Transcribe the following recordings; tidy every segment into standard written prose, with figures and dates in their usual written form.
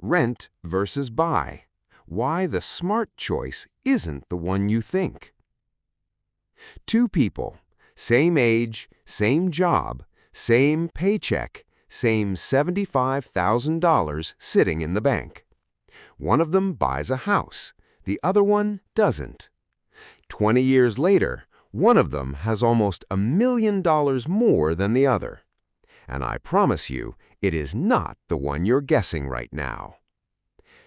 Rent versus buy. Why the smart choice isn't the one you think. Two people, same age, same job, same paycheck, same $75,000 sitting in the bank. One of them buys a house, the other one doesn't. 20 years later, one of them has almost $1 million more than the other. And I promise you, it is not the one you're guessing right now.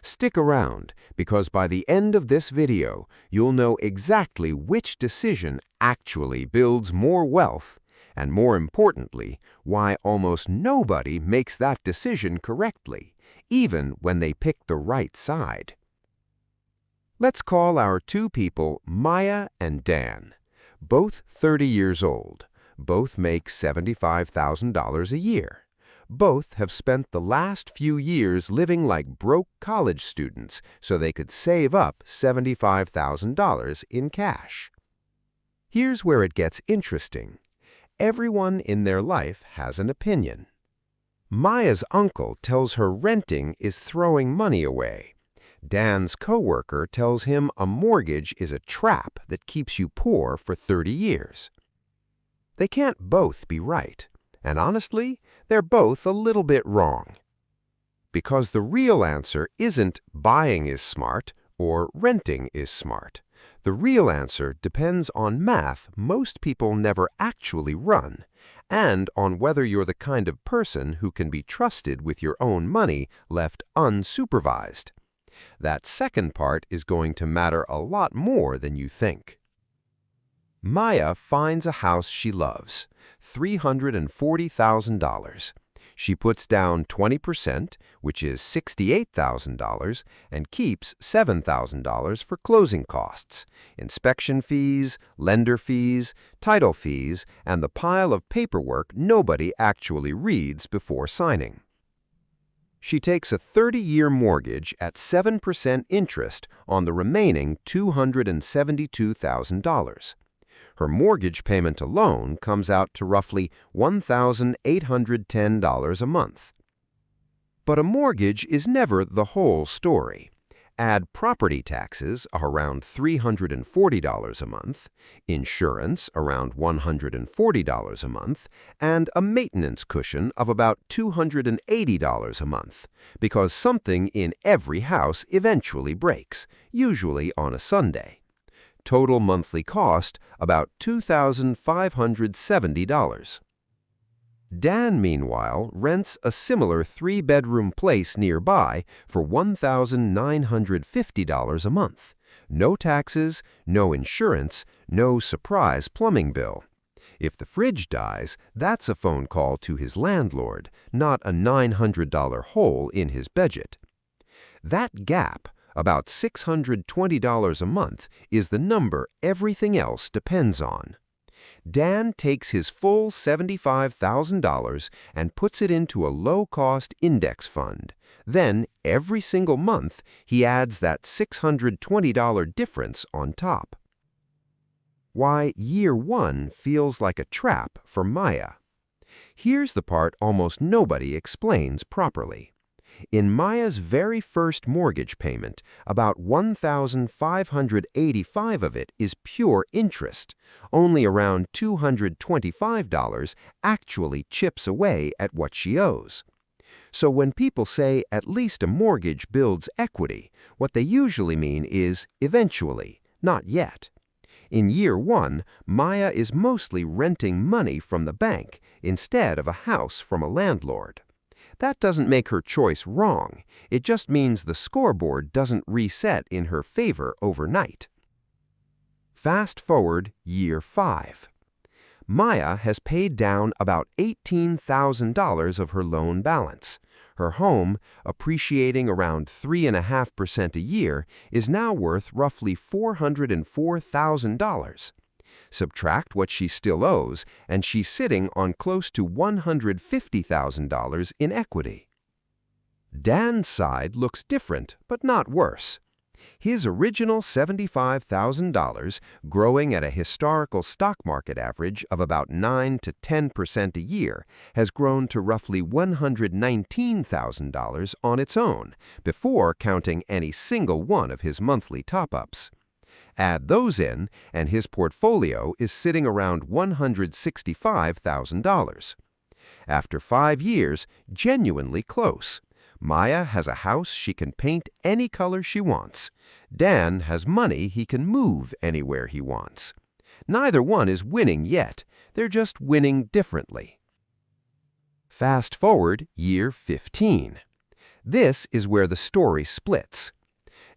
Stick around, because by the end of this video, you'll know exactly which decision actually builds more wealth, and more importantly, why almost nobody makes that decision correctly, even when they pick the right side. Let's call our two people Maya and Dan. Both 30 years old. Both make $75,000 a year. Both have spent the last few years living like broke college students so they could save up $75,000 in cash. Here's where it gets interesting. Everyone in their life has an opinion. Maya's uncle tells her renting is throwing money away. Dan's coworker tells him a mortgage is a trap that keeps you poor for 30 years. They can't both be right, and honestly, they're both a little bit wrong. Because the real answer isn't buying is smart or renting is smart. The real answer depends on math most people never actually run, and on whether you're the kind of person who can be trusted with your own money left unsupervised. That second part is going to matter a lot more than you think. Maya finds a house she loves, $340,000. She puts down 20%, which is $68,000, and keeps $7,000 for closing costs, inspection fees, lender fees, title fees, and the pile of paperwork nobody actually reads before signing. She takes a 30-year mortgage at 7% interest on the remaining $272,000. Her mortgage payment alone comes out to roughly $1,810 a month. But a mortgage is never the whole story. Add property taxes around $340 a month, insurance around $140 a month, and a maintenance cushion of about $280 a month, because something in every house eventually breaks, usually on a Sunday. Total monthly cost about $2,570. Dan, meanwhile, rents a similar 3-bedroom place nearby for $1,950 a month. No taxes, no insurance, no surprise plumbing bill. If the fridge dies, that's a phone call to his landlord, not a $900 hole in his budget. That gap, about $620 a month, is the number everything else depends on. Dan takes his full $75,000 and puts it into a low-cost index fund. Then, every single month, he adds that $620 difference on top. Why year one feels like a trap for Maya. Here's the part almost nobody explains properly. In Maya's very first mortgage payment, about $1,585 of it is pure interest. Only around $225 actually chips away at what she owes. So when people say at least a mortgage builds equity, what they usually mean is eventually, not yet. In year one, Maya is mostly renting money from the bank instead of a house from a landlord. That doesn't make her choice wrong. It just means the scoreboard doesn't reset in her favor overnight. Fast forward year 5. Maya has paid down about $18,000 of her loan balance. Her home, appreciating around 3.5% a year, is now worth roughly $404,000. Subtract what she still owes, and she's sitting on close to $150,000 in equity. Dan's side looks different, but not worse. His original $75,000, growing at a historical stock market average of about 9 to 10% a year, has grown to roughly $119,000 on its own, before counting any single one of his monthly top-ups. Add those in, and his portfolio is sitting around $165,000. After 5 years, genuinely close. Maya has a house she can paint any color she wants. Dan has money he can move anywhere he wants. Neither one is winning yet. They're just winning differently. Fast forward year 15. This is where the story splits.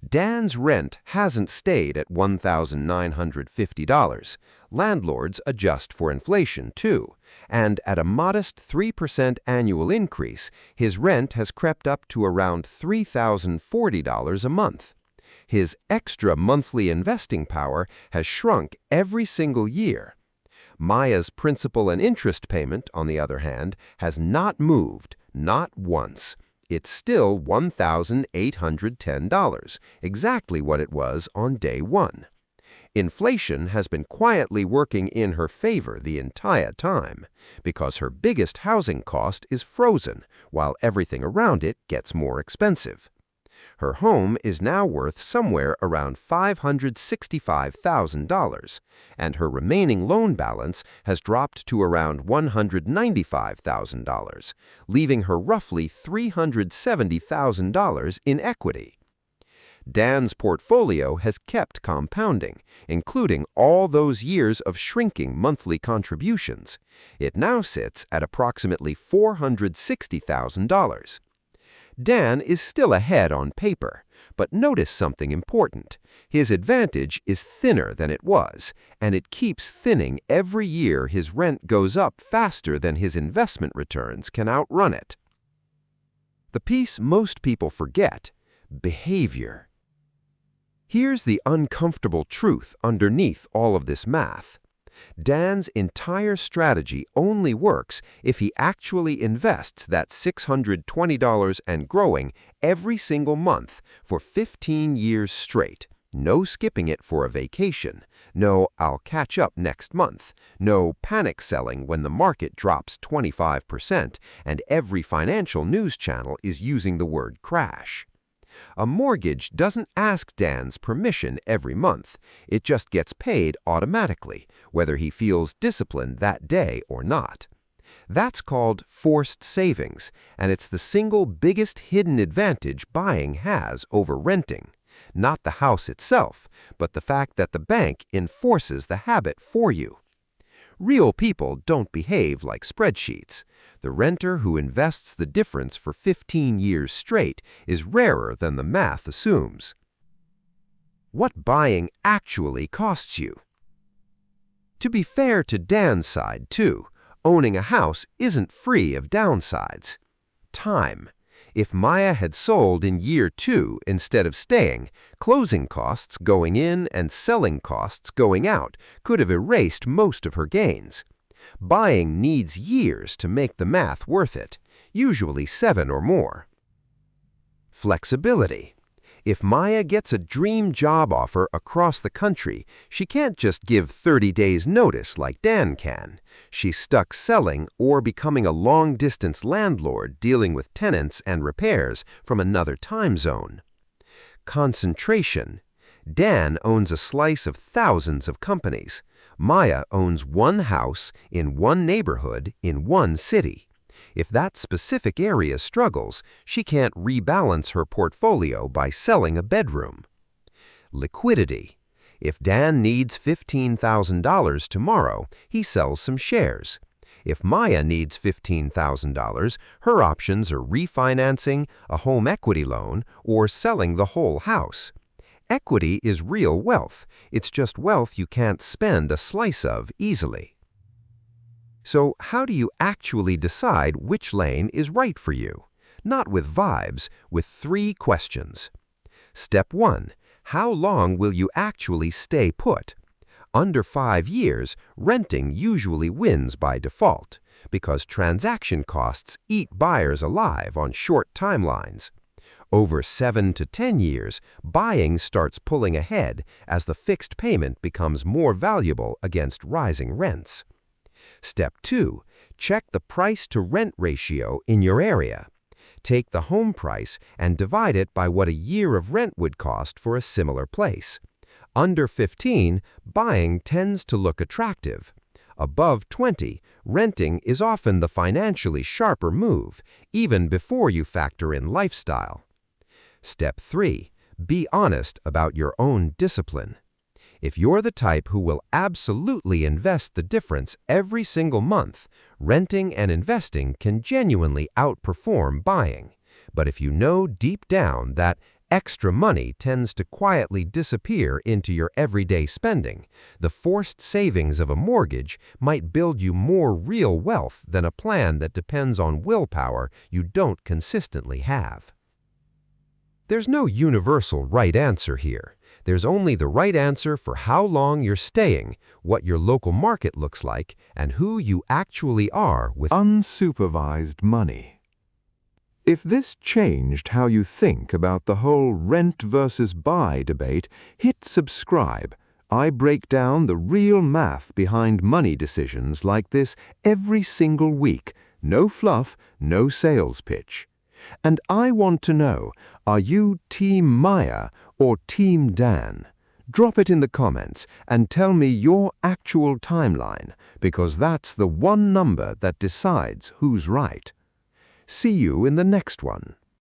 Dan's rent hasn't stayed at $1,950. Landlords adjust for inflation, too, and at a modest 3% annual increase, his rent has crept up to around $3,040 a month. His extra monthly investing power has shrunk every single year. Maya's principal and interest payment, on the other hand, has not moved, not once. It's still $1,810, exactly what it was on day one. Inflation has been quietly working in her favor the entire time, because her biggest housing cost is frozen, while everything around it gets more expensive. Her home is now worth somewhere around $565,000, and her remaining loan balance has dropped to around $195,000, leaving her roughly $370,000 in equity. Dan's portfolio has kept compounding, including all those years of shrinking monthly contributions. It now sits at approximately $460,000. Dan is still ahead on paper, but notice something important. His advantage is thinner than it was, and it keeps thinning every year his rent goes up faster than his investment returns can outrun it. The piece most people forget: behavior. Here's the uncomfortable truth underneath all of this math. Dan's entire strategy only works if he actually invests that $620 and growing every single month for 15 years straight. No skipping it for a vacation. No, I'll catch up next month. No panic selling when the market drops 25% and every financial news channel is using the word crash. A mortgage doesn't ask Dan's permission every month. It just gets paid automatically, whether he feels disciplined that day or not. That's called forced savings, and it's the single biggest hidden advantage buying has over renting. Not the house itself, but the fact that the bank enforces the habit for you. Real people don't behave like spreadsheets. The renter who invests the difference for 15 years straight is rarer than the math assumes. What buying actually costs you. To be fair to Dan's side, too, owning a house isn't free of downsides. Time. If Maya had sold in year 2 instead of staying, closing costs going in and selling costs going out could have erased most of her gains. Buying needs years to make the math worth it, usually 7 or more. Flexibility. If Maya gets a dream job offer across the country, she can't just give 30 days notice like Dan can. She's stuck selling or becoming a long-distance landlord dealing with tenants and repairs from another time zone. Concentration. Dan owns a slice of thousands of companies. Maya owns one house in one neighborhood in one city. If that specific area struggles, she can't rebalance her portfolio by selling a bedroom. Liquidity. If Dan needs $15,000 tomorrow, he sells some shares. If Maya needs $15,000, her options are refinancing, a home equity loan, or selling the whole house. Equity is real wealth. It's just wealth you can't spend a slice of easily. So how do you actually decide which lane is right for you? Not with vibes, with 3 questions. Step 1. How long will you actually stay put? Under 5 years, renting usually wins by default, because transaction costs eat buyers alive on short timelines. Over 7 to 10 years, buying starts pulling ahead as the fixed payment becomes more valuable against rising rents. Step 2. Check the price-to-rent ratio in your area. Take the home price and divide it by what a year of rent would cost for a similar place. Under 15, buying tends to look attractive. Above 20, renting is often the financially sharper move, even before you factor in lifestyle. Step 3. Be honest about your own discipline. If you're the type who will absolutely invest the difference every single month, renting and investing can genuinely outperform buying. But if you know deep down that extra money tends to quietly disappear into your everyday spending, the forced savings of a mortgage might build you more real wealth than a plan that depends on willpower you don't consistently have. There's no universal right answer here. There's only the right answer for how long you're staying, what your local market looks like, and who you actually are with unsupervised money. If this changed how you think about the whole rent versus buy debate, hit subscribe. I break down the real math behind money decisions like this every single week. No fluff, no sales pitch. And I want to know, are you Team Maya or Team Dan? Drop it in the comments and tell me your actual timeline, because that's the one number that decides who's right. See you in the next one.